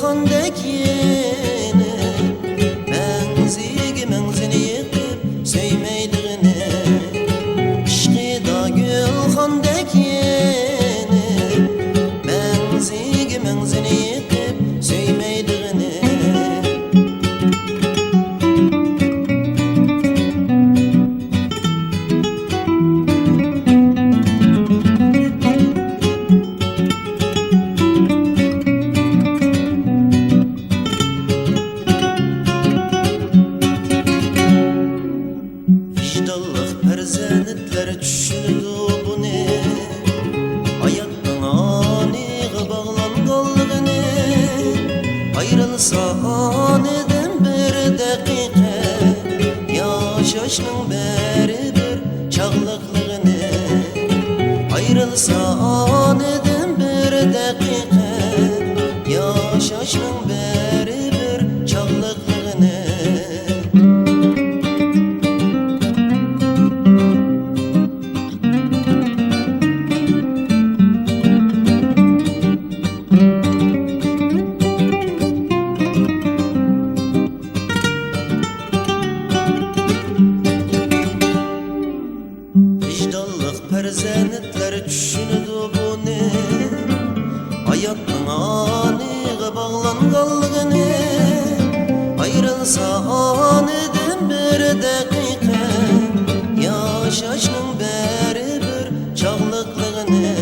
gülxandek yeni menzigi menzini yıkıp söymeydiğini işkida gülxandek yeni menzigi menzini yıkıp söymeydiğini Perzendetler düşündü bunu hayattan aniğe bağlanganlığını ayrılsa aniden bir dakika yaşaşның beri bir çağlıklığını ayrılsa aniden bir dakika yaşaşның beri bir çağlıklığını Perzendetler düşündü bunu hayatның aniğe bağlanganlığını ayrılsa aniden bir dakika yaşaşның beri bir çağlıklığını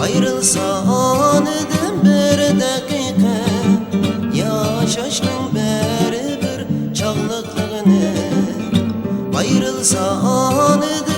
ayrılsa aniden bir dakika yaşaşның beri bir çağlıklığını ayrılsa aniden